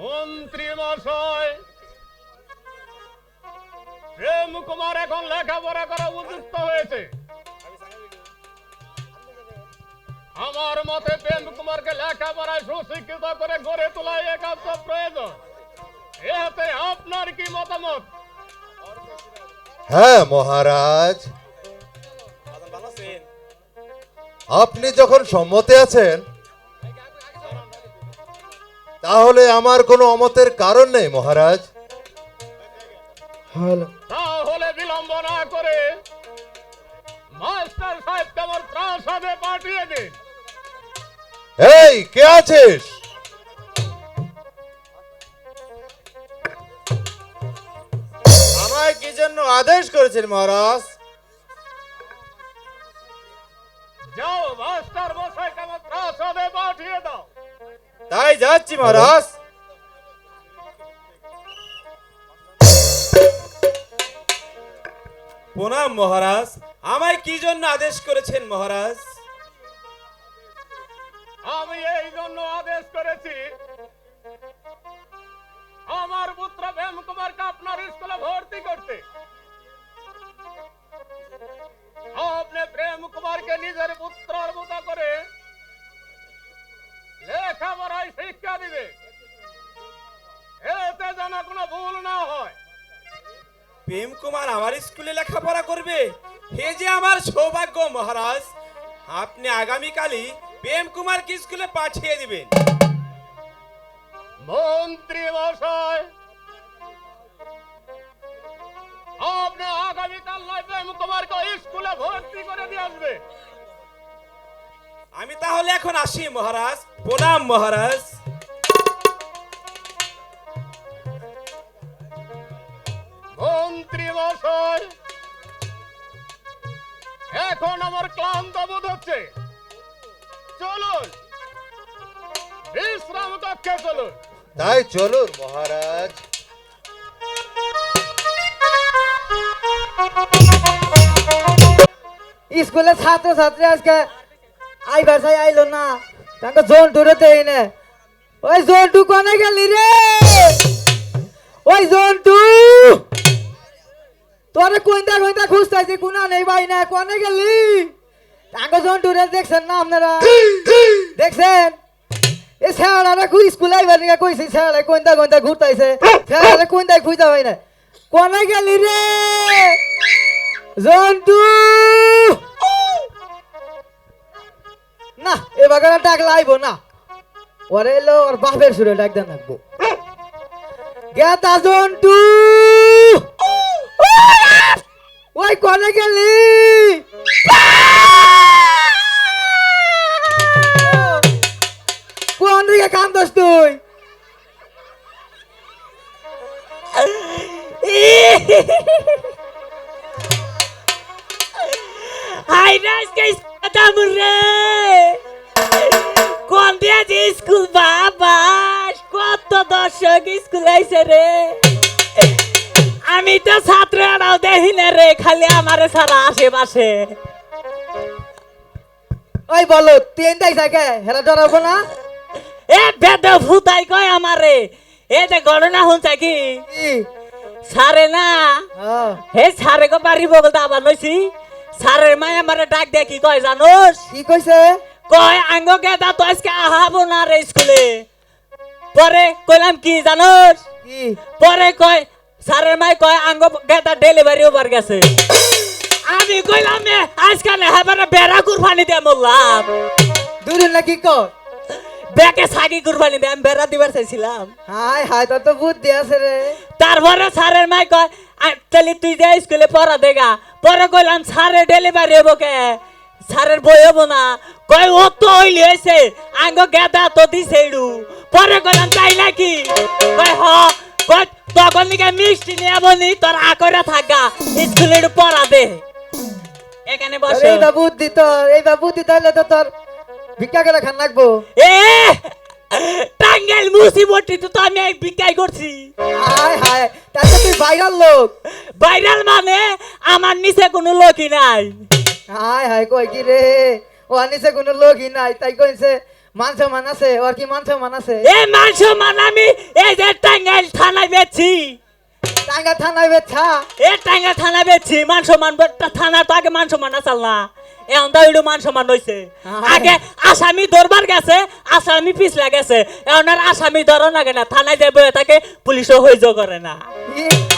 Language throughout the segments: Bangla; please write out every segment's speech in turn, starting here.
মন্ত্রী মশাই, প্রেম কুমার এখন লেখাপড়া করা উপযুক্ত হয়েছে। আমার মতে প্রেম কুমারকে লেখাপড়ায় সুশিক্ষিত করে গড়ে তোলাই একান্ত প্রয়োজন। এতে আপনার কি মতামত? হ্যাঁ মহারাজ, আপনি যখন সম্মতে আছেন তাহলে আমার কোনো অমতের কারণ নেই মহারাজ। তাহলে বিলম্ব না করে মাস্টার সাহেবকে আমার প্রাসাদে পাঠিয়ে দিন। এই কে আছিস? আমায় কি জন্য আদেশ করেছেন মহারাজ? যাও মাস্টার মশাইকে আমার প্রাসাদে পাঠিয়ে দাও। তাই যাচ্ছি মহারাজ। প্রণাম মহারাজ, আমায় কি জন্য আদেশ করেছেন মহারাজ? আমি এই জন্য আদেশ করেছি, আমার পুত্র প্রেম কুমারকে আপনার স্কুলে ভর্তি করতে। আপনি প্রেম কুমারকে নিজের পুত্রের মতো করে লেখাপড়ায় শিক্ষা দিবে, এতে যেন কোনো ভুল না হয়। প্রেম কুমার আমার স্কুলে লেখাপড়া করবে, হে যে আমার সৌভাগ্য মহারাজ। আপনি আগামীকালই প্রেম কুমারকে স্কুলে পাঠিয়ে দিবেন। মন্ত্রী মশাই, আপনি আগামীকাল নয় প্রেম কুমারকে স্কুলে ভর্তি করে দিয়ে আসবে। আমি তাহলে এখন আসি মহারাজ। প্রণাম মহারাজ। মন্ত্রী মশাই, এখন আমার ক্লান্ত বোধ হচ্ছে, চলুন বিশ্রাম কক্ষে চলুন। তাই চলুন মহারাজ। স্কুলে ছাত্র ছাত্রী আজকে আইবার চাই আইলো না, তাকে জন্টুরে দেই না। ওই জন্টু কোনে গেলি রে? ওই জন্টু, তোরে কোনটা কোনটা খুঁজতেছি, কোনা নেই ভাই না, কোনে গেলি? তাকে জন্টুরে দেখছেন না আপনারা? দেখছেন? এ ছেড়ারা কই স্কুলে আইবার নিয়ে কইছি, ছেড়া কোনটা কোনটা ঘুরতাইছে, ছেড়া কোনটা খুঁজতে হয় না। কোনে গেলি রে জন্টু? না এ বাগানে ডাক লাইব না, ওরে এলো ওর বাপের সুরে ডাক দেন রাখবো। গেতা জন্টু, ওই কোনে গেলি? কোন দিকে কান্দস তুই? হাই রাজকে দামুরে কোন দিয়ে যে স্কুল বাবা, কত দর্শক স্কুল আইছে রে। আমি তো ছাত্ররাও দেখি না রে, খালি আমারে সারা আশেপাশে। ওই বলো তুই এনটাই থাকে হেরা ডরাবো না? এ বেদ ভূতাই কয় আমারে, এ যে ঘটনা শুনছে কি কি? সারে না হ্যাঁ, হে সারে গো বাড়ি বগল আবার লইছি। সারের মায় আমারে ডাক দিয়ে কি কয় জানোস? কি কইছে? কয় আঙ্গ গেদা তো আজকে আহাবো না রে স্কুলে। পরে কইলাম কি জানোস? কি? পরে কয় সারের মাই কয় আঙ্গ গেদা ডেলিভারি ওভার গেছে। আমি কইলাম আজকাল হেবারে বেড়া কুরবানি দিয়ে মরলাম। দূরে নাকি কর? বেকে সাগি কুরবানি দিয়ে আমি বেড়া দিবার চাইছিলাম। হাই হাই, তোর তো বুদ্ধি আছে রে। তারপরে সারের মাই কয় তাহলে তুই যে স্কুলে পড়া দেগা। পরে কইলাম সারের ডেলিভারি হবো কে, সারের বই হবো না। কয় ও তো হইলি হয়েছে আঙ্গ গেদা তো দিছে। পরে কইলাম তাই নাকি? কয় হ। কয় তখন নিকে মিষ্টি নিয়ে বলি তোর আকরে থাকা স্কুলে পড়া দে। এখানে বসে এইবা বুদ্ধি তোর, এইবা বুদ্ধি তাইলে তো তোর ভিক্ষা করে খান লাগবো। এ টাঙ্গাইল মুসিবটি তো আমি বিকাই করছি। হাই হাই, তাইলে তুই ভাইরাল লোক। ভাইরাল মানে আমার নিচে কোনো লোকই নাই। হাই হাই, কই কি রে? ও নিচে কোনো লোকই নাই, তাই কইছে মান সম্মান আছে ওর কি মান সম্মান আছে এই মান সম্মান আমি এই যে টাঙ্গাইল থানায় বেছি টাঙ্গা থানায় বেছা এ টাঙ্গাইল থানায় বেছি মান সম্মান থানা তো আগে মান সম্মান আসল না এখন তো একটু মান সম্মান হয়েছে আগে আসামি দরবার গেছে আসামি পিছলা গেছে এখন আর আসামি ধরো লাগে না থানায় যাবে তাকে পুলিশও হইজ করে না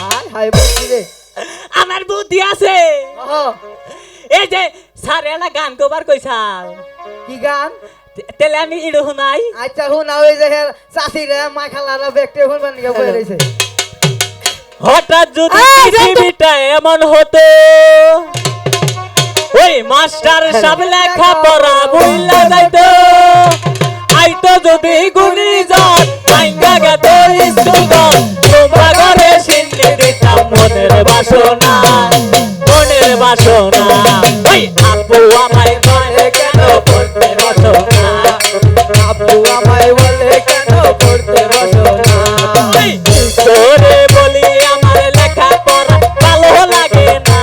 হাই হাই বলছি রে আমার বুদ্ধি আছে ও এই যে স্যার এলা গান কবার কইছাল কি গান তেলে আমি ইড়ো শুনাই আচ্ছা হুনা ওই যে চাষি রে মা খালারা ব্যক্তি হুনবার নিকে বলে রইছে হঠাৎ যদি পৃথিবীটা এমন হতো ওই মাস্টার সব লেখা পড়া ভুইলা যাইতো আইতো যদি গুণীজন ভাঙ্গা গেত স্কুল তোমরা ঘরে সিন্নি দিতাম মনের বাসনা ওই আপু আমায় বলে কেন পড়তে বসো না আব্বু আমায় বলে কেন পড়তে বসো না ওই তোরে বলি আমার লেখা পড়া ভালো লাগে না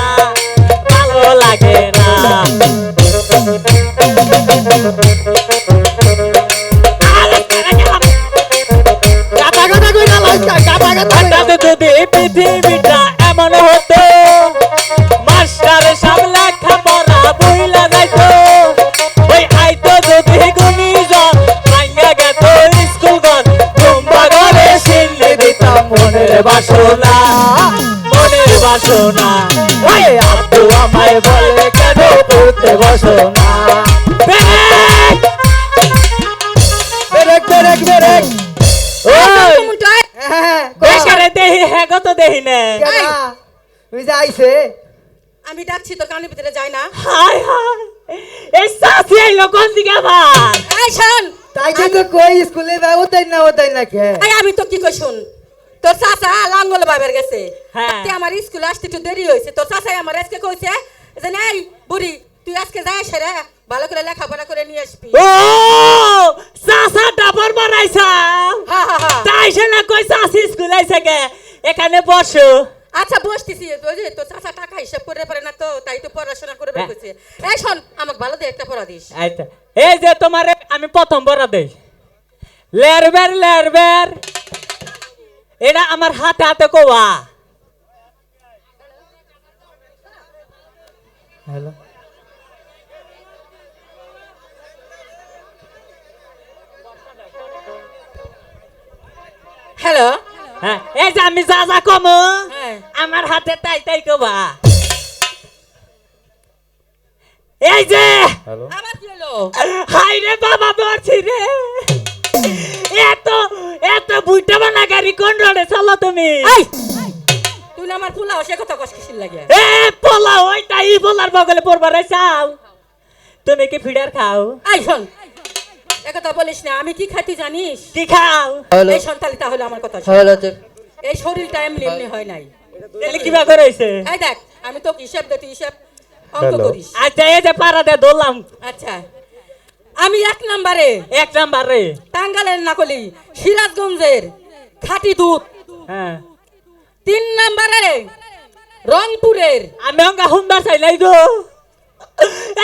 গাতা গাতা কই না লাইকা গাতা গাতা হঠাৎ যদি পৃথিবীটা এমন হতো মাস্টার সব লেখা পড়া ভুইলা যাইতো ওই আইতো যদি গুণীজন ভাঙ্গা গেত স্কুল তোমরা ঘরে সিন্নি দিতাম মনের বাসনা ওই আব্বু আমায় বলে কেন পড়তে বসো না বেরেক বেরেক বেরেক ওই হ্যাঁ বেকারে দেহি হ্যাগো তো দেহি নে কেডা তুই যাইছে আমি ডাকছি তোর কানের ভিতরে যায় না হায় হায় এই সাথী আইলো কোন দিকে আবার এই শোন তাই তো কই স্কুলে বা ওতাই না কে এই আমি তো কি কই শুন তোর চাচা লাঙ্গল বাবার গেছে হ্যাঁ। তে আমার স্কুলে আসতে একটু দেরি হয়েছে তোর চাচা আমার আজকে কইছে যে এই বুড়ি তুই আজকে যাস রে ভালো করে লেখাপড়া করে নিয়ে আসবি ও সাসা ডাবর বানাইছা হা হা হা তাই সে না কই সাসি স্কুল আইছে কে এখানে বসো আচ্ছা বসতেছি ওই যে তোর চাচা টাকা হিসাব করে পারে না তো তাই তো পড়াশোনা করে বের করছে এই শোন আমাকে ভালো দিয়ে একটা পড়া দিস আচ্ছা এই যে তোমারে আমি প্রথম বড় দেই লেরবের এটা আমার হাতে হাতে কোয়া হ্যালো হ্যালো হ্যাঁ এই যে আমি যা কম হ্যাঁ। আমার হাতে তাই কোবা এই যে আবার কি হলো হাই রে বাবা মরছি রে এত বুইটা বানা গাড়ি কোন রোডে চালো তুমি এই তুই না আমার ফুলাও সে কথা কষ্ট কিসির লাগে এ পোলা ওইটাই পোলার বগলে পড়বার চাও তুমি কি ফিডার খাও এই শোন একথা বলিস না আমি কি খাই তুই জানিস কি খাও এই সন্তালি তাহলে আমার কথা শোন। হ্যালো এই শরীরটা এমনি এমনি হয় নাই তাহলে কিবা করেছে এই দেখ আমি তো হিসাব দে তুই হিসাব অঙ্ক করিস আচ্ছা এই যে পাড়াতে দৌড়লাম আচ্ছা আমি 1 নম্বরে এক নাম্বারে টাঙ্গালের নাকলি সিরাজগঞ্জের খাঁটি দুধ হ্যাঁ 3 নম্বরে রংপুরের আমি অঙ্কা হুমবার চাই নাই গো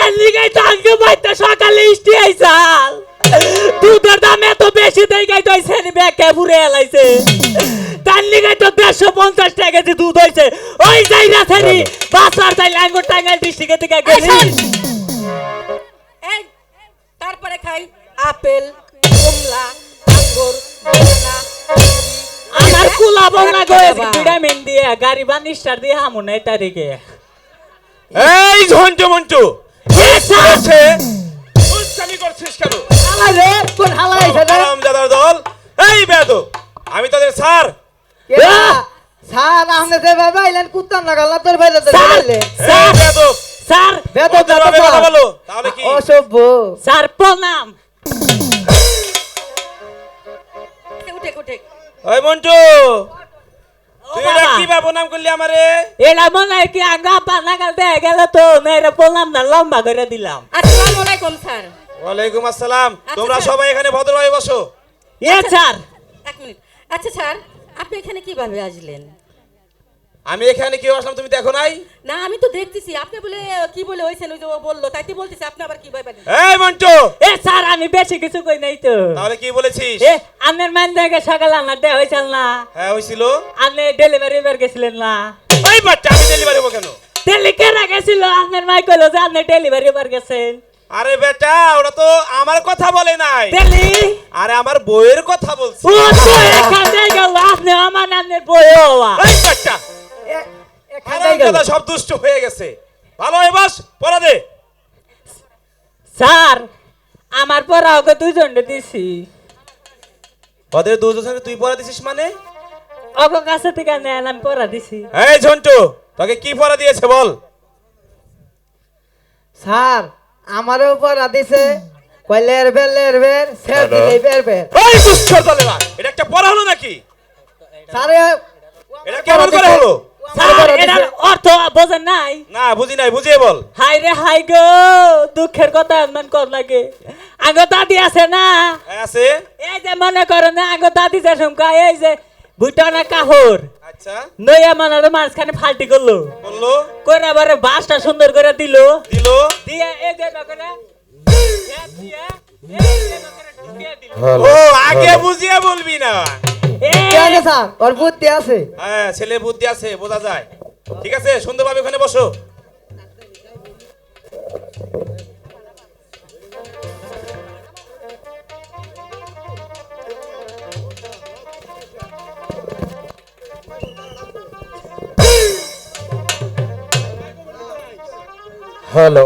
এদিকে তো আজকে বাইতে সকালে ইস্টি আইসাল দুধের দাম এত বেশি দেই গাই তো সেনি ব্যাকে পুরে এলাইছে তার লিগে তো 150 টাকা কেজি দুধ হইছে ওই যাই না সেনি বাসার চাই লাঙ্গর টাঙ্গাইল ডিস্ট্রিক্ট থেকে এই গেলি শোন। এই তারপরে খাই আপেল কমলা আঙ্গুর বেদানা আমার কুলা বনা গয়েছে ভিটামিন দিয়ে গাড়ি বানি স্টার দিয়ে হামু নাই তারিখে এই ঝন্টু মন্টু এসে উচ্চামি করছিস কেন হালা রে কোন হালা আইছে রে দাদার দল এই বেয়াদব আমি তোদের স্যার কেডা স্যার আমনে যে বাবা আইলেন কুত্তা নাগালা তোর বাইরে তো স্যার বললে এই বেয়াদব স্যার বেদব ভদ্রভাবে কথা বলো তাহলে কি অসভ্য স্যার প্রণাম উঠে উঠে ওই মন্টু তুই এটা কি বাবু নাম করলি আমারে এটা মনে হয় কি আগা পানাগাল দেয়া গেল তো মেয়েরা বললাম না লম্বা করে দিলাম আসসালামু আলাইকুম স্যার ওয়ালাইকুম আসসালাম তোমরা স্যার। সবাই এখানে ভদ্রভাবে বসো এ স্যার 1 মিনিট আচ্ছা স্যার আপনি এখানে কিভাবে আসলেন আমি এখানে কেউ আসলাম তুমি দেখো নাই? না আমি তো দেখতেছি আপনি বলে কি বলে হইছেন ওই যে ও বললো তাইতে বলতেছি আপনি আবার কি ভাইবেন এই মন্টু, এ স্যার আমি বেশি কিছু কই নাই তো। তাহলে কি বলেছিস? এ আপনার মান দেখে সকালে আমার দেয়া হয়েছিল না, হ্যাঁ হয়েছিল। আপনি ডেলিভারি বের গেছিলেন না। এই বাচ্চা আমি ডেলিভারি হবো কেন? ডেলি কেনা গেছিল, আপনার মাই কইলো যে আপনি ডেলিভারি বের গেছেন। আরে বেটা ওটা তো আমার কথা বলে নাই, ডেলি আরে আমার বইয়ের কথা বলছি। ও তো এখানে গেল, আপনি আমার নামের বই হওয়া। এই বাচ্চা এখানটাই গেল। কথা সব দুষ্ট হয়ে গেছে। ভালো হয় বাস পড়া দে। স্যার আমার পড়া ওকে দুজনে দিছি। ওদের দুজনে তুই পড়া দিছিস মানে? ওকে কাছে থেকে নেন আমি পড়া দিছি। এই ঝন্টু তোকে কি পড়া দিয়েছে বল? স্যার আমারও পড়া দিছে কইলের বের স্যার হ্যালো। দিলেই বের এই দুষ্টর দলেরা, এটা একটা পড়া হলো নাকি? স্যার এটা কেমন করে হলো? স্যার এটার অর্থ বোঝেন নাই? না বুঝি নাই, বুঝিয়ে বল। হাই রে হাই গো, দুঃখের কথা এমন কর লাগে। আগে দাদি আছে না, হ্যাঁ, আছে। এই যে মনে করো না আগে দাদি যে সমকা এই যে বুইটানা কাহর আচ্ছা নইয়া মনে মাঝখানে ফাল্টি করলো, বললো, করে আবার বাসটা সুন্দর করে দিল, দিল। দিয়ে এই যে করে এই যে করে ঢুকিয়ে দিল। ও আগে বুঝিয়ে বলবি না? কেন স্যার ওর বুদ্ধি আছে। হ্যাঁ ছেলে বুদ্ধি আছে বোঝা যায়। ঠিক আছে সুন্দরভাবে ওখানে বসো। হ্যালো।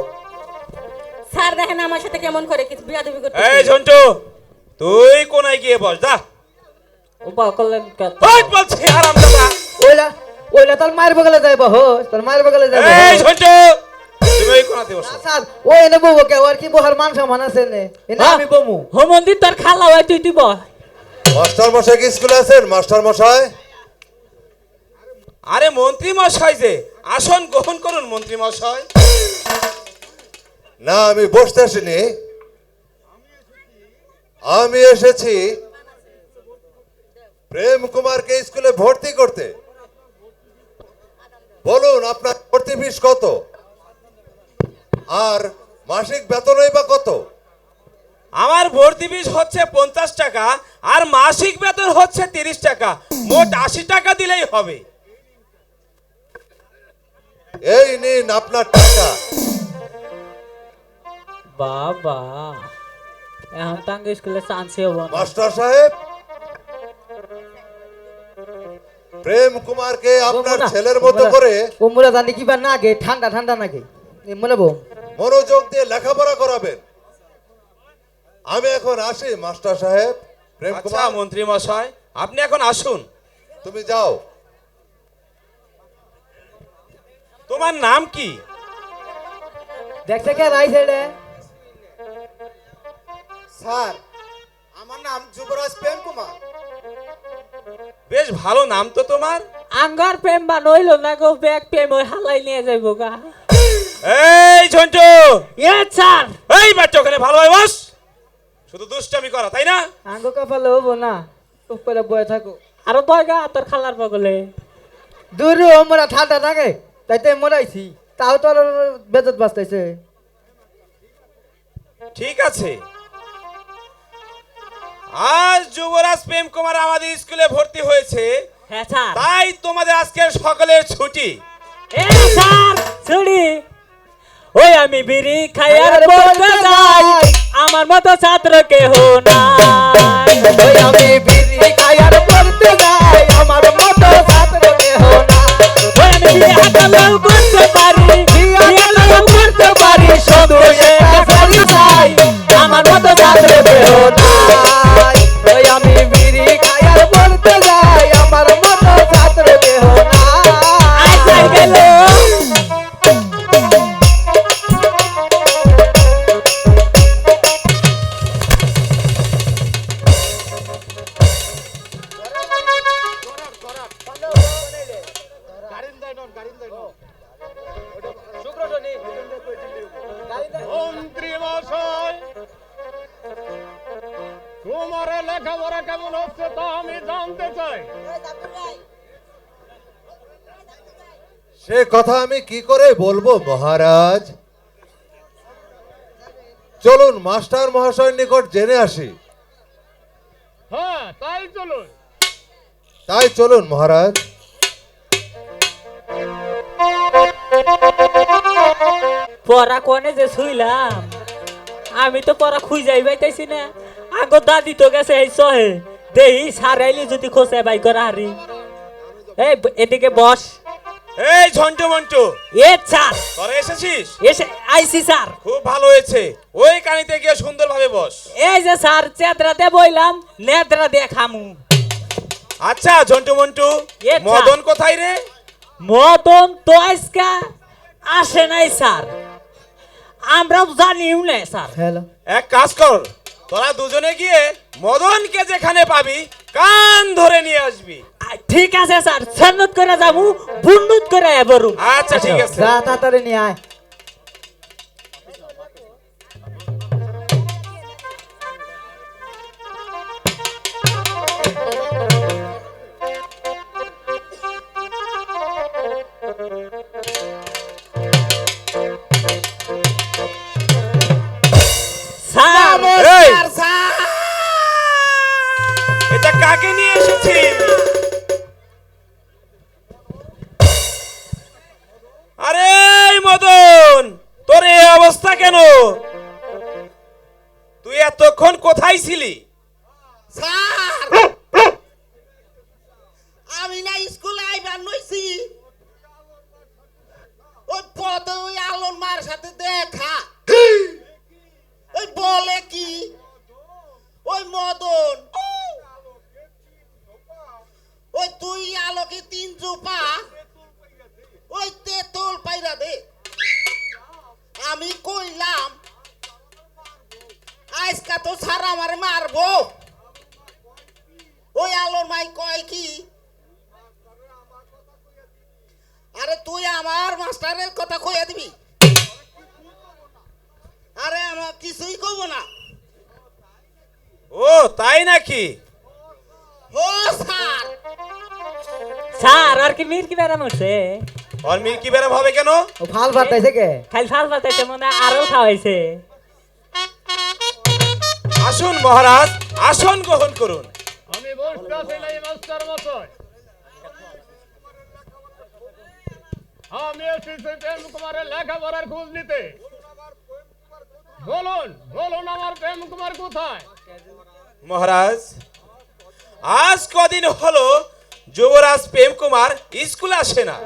স্যার দেখেন আমার সাথে কেমন করে কিছু বিয়াদবি এই করতেছে ঝন্টু তুই কোনায় গিয়ে বস যা। উপা করলেন কত? ওই বলছি হারামজাদা। ওইলা তোর মায়ের বগলে যাইব হো, তোর মায়ের বগলে যাইব। এই ঝন্টু তুমি ওই কোনাতে বসো। স্যার ওই এনে বউ কে ওর কি বহার মান সম্মান আছে নে এনে আমি বমু। হোমন্দির তোর খালা হয় তুই দিব। মাস্টার মশাই কি স্কুলে আছেন? মাস্টার মশাই, আরে মন্ত্রী মশাই যে, আসন গ্রহণ করুন মন্ত্রী মশাই। না আমি বসতে আসিনি, আমি এসেছি প্রেম কুমারকে স্কুলে ভর্তি করতে। বলুন আপনার ভর্তি ফিস কত, আর মাসিক বেতনই বা কত? আমার ভর্তি ফিস হচ্ছে 50 টাকা আর মাসিক বেতন হচ্ছে 30 টাকা, মোট 80 টাকা দিলেই হবে। এই নিন আপনার টাকা। বাবা এখন তাঙ্গ স্কুলে চান্সই হবো না। মাস্টার সাহেব, প্রেম কুমারকে আপনার ছেলের মতো করে ওমরা জানি কিবা না গে ঠান্ডা ঠান্ডা নাকি মনে বউ মনোযোগ দিয়ে লেখাপড়া করাবেন। আমি এখন আসি মাস্টার সাহেব। প্রেম আচ্ছা কুমার মন্ত্রী মশাই আপনি এখন আসুন। তুমি যাও। তোমার নাম কি? দেখছে কে রাইছে রে? স্যার আমার নাম যুবরাজ প্রেম কুমার। বেশ ভালো নাম তো তোমার। আঙ্গার প্রেম বা নইলো না গো, ব্যাগ প্রেম ওই হালাই নিয়ে যাইবো গা। এই ঝন্টু, এ স্যার এই বাচ্চা ওখানে ভালোভাবে বস। শুধু দুষ্টামি করা তাই না? আঙ্গ কপালে হবো না, উপরে বয়ে থাকো। আরো দয়গা তোর খালার বগলে। দূর ওমরা ঠান্ডা থাকে তাইতে মরাইছি, তাও তোর বেজত বাঁচতেছে। ঠিক আছে, আজ যুবরাজ প্রেম কুমার আমাদের স্কুলে ভর্তি হয়েছে, হ্যাঁ স্যার। তাই তোমাদের আজকে সকলের ছুটি। এ স্যার ছুটি। ওই আমি বিড়ি খাই আর পড়তে যাই, আমার মতো ছাত্র কেহ নাই। ওই আমি বিড়ি খাই আর পড়তে যাই, আমার মতো ছাত্র কেহ না। ওই আমি বিয়ে হাতালেও করতে পারি, বিয়ে হাতালেও করতে পারি, শুধু একটা চাকরি চাই, আমার মতো ছাত্র কেহ নাই। ওই আমি বিড়ি খাই আর পড়তে যাই, আমার মতো ছাত্র কেহ না। আই যাই গেল। মন্ত্রী মশাই, তোমার লেখাপড়া কেমন হচ্ছে তা আমি জানতে চাই। সে কথা আমি কি করে বলবো মহারাজ? চলুন মাস্টার মহাশয়ের নিকট জেনে আসি। হ্যাঁ তাই চলুন। তাই চলুন মহারাজ। পড়া কোনে যে শুইলাম, আমি তো পড়া খুঁজাই পাইতেছি না। আগো দাদি তো গেছে এই সহে, দেহি সারাইলি যদি খোঁজে বাই করা হারি। এই এদিকে বস। এই ঝন্টু মন্টু, এ স্যার তোরা এসেছিস? এসে আইসি স্যার। খুব ভালো হয়েছে, ওই কানিতে গিয়ে সুন্দরভাবে বস। এই যে স্যার চেতরাতে বইলাম, নেত্রা দিয়ে খামু। আচ্ছা ঝন্টু মন্টু, এ যা। মদন কোথায় রে? মদন তো আজকা আসে নাই স্যার, আমরাও জানিও না স্যার। হ্যালো, এক কাজ কর, তোরা দুজনে গিয়ে মদনকে যেখানে পাবি কান ধরে নিয়ে আসবি। ঠিক আছে স্যার, সন্নত করে যাবো, বুন্নুত করে এবরু। আচ্ছা ঠিক আছে। যা তাড়াতাড়ি নিয়ে আয়। স্যার এই, এটা কাকে নিয়ে এসেছি? আরে এই মদন, তোর এই অবস্থা কেন? তুই এতক্ষণ কোথায় ছিলি? আমি না স্কুলে আইবার নইছি, ওই পথে ওই আলন মার সাথে দেখা। ওই বলে কি ওই মদন, ওই তুই আলোকে 3 জোপা ওই তেতল পাইরা দে। আমি কইলাম আজকা তো সারা আমারে মারবো। ওই আলোর মাই কয় কি, আরে তুই আমার মাস্টারের কথা কইয়া দিবি? আরে আমার কিছুই কব না। ও তাই নাকি? ও স্যার, স্যার আর কি মির কি বেড়াম হচ্ছে? ওর মিল্কি বেরাম হবে কেন? ও ফাল বাতাইছে কে? খালি ফাল পাতাইছে, মনে হয় আরো খাওয়াইছে। আসুন মহারাজ, আসন গ্রহণ করুন। আমি বসতে আসিলাই মাস্টার মশাই। আমি এসেছি প্রেম কুমারের লেখাপড়ার খোঁজ নিতে। বলুন বলুন আমার প্রেম কুমার কোথায়? মহারাজ, আজ কদিন হলো যুবরাজ প্রেম কুমার স্কুলে আসে না।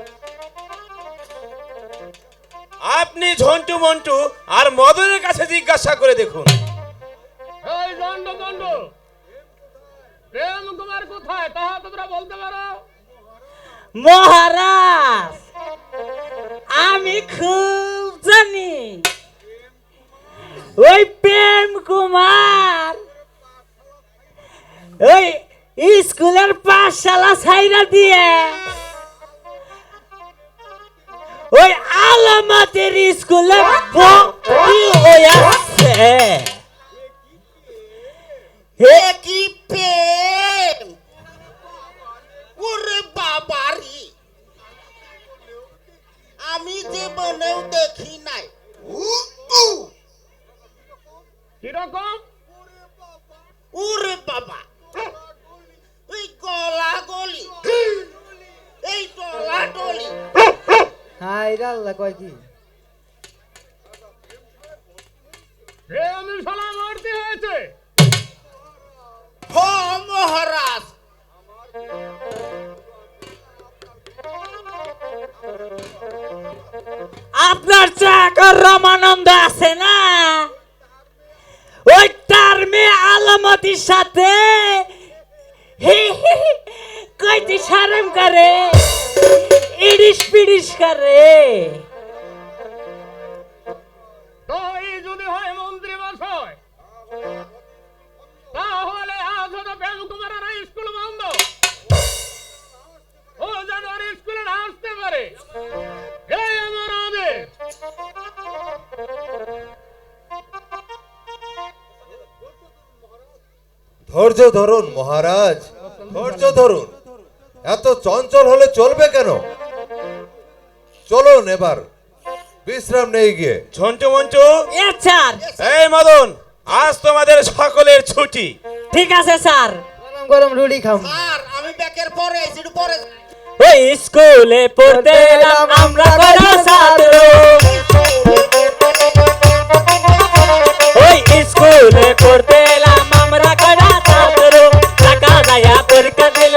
আপনি ঝন্টু মন্টু আর মদনের কাছে জিজ্ঞাসা করে দেখুন। এই দণ্ড দণ্ড, প্রেম কুমার কোথায় তাহা তোমরা বলতে পারো? মহারাজ আমি খুব জানি, ওই প্রেম কুমার ওই স্কুলের পাঠশালা ছাইরা দিয়ে ওই আলামতের স্কুলে ভর্তি হয়ে আছে। এ কি প্রেম! ওরে বাবারি, আমি জীবনেও দেখি নাই। কিরকম? ওরে বাবা, ওই গলা গলি, এই গলা ডলি। হ্যাঁ এটা আল্লাহ কয় কি? প্রেম শালা ভর্তি হয়েছে। হ মহারাজ, আপনার চাকর রমানন্দ আছে না, ওই তার মেয়ে আলামতির সাথে কইতে সারম করে, ইডিস পিডিস করে। তাই যদি হয় মন্ত্রী মশাই, তাহলে আজ হতো প্রেম কুমারের স্কুল বন্ধ। ও যেন আর স্কুলে না আসতে পারে, এই আমার আদেশ। ধৈর্য ধরুন মহারাজ, ধৈর্য ধরুন। এত চঞ্চল হলে চলবে কেন? চলুন এবার বিশ্রাম নেই গিয়ে। ঝন্টু মন্টু, এ স্যার এই মদন, আজ তোমাদের সকলের ছুটি। ঠিক আছে স্যার। গরম গরম রুটি খাম। আর আমি ব্যাকের পরে আইছি, একটু পরে ওই স্কুলে পড়তে এলাম আমরা কড়া ছাত্র, ওই স্কুলে পড়তে এলাম আমরা কড়া ছাত্র, টাকা দায়া পরীক্ষা দিলাম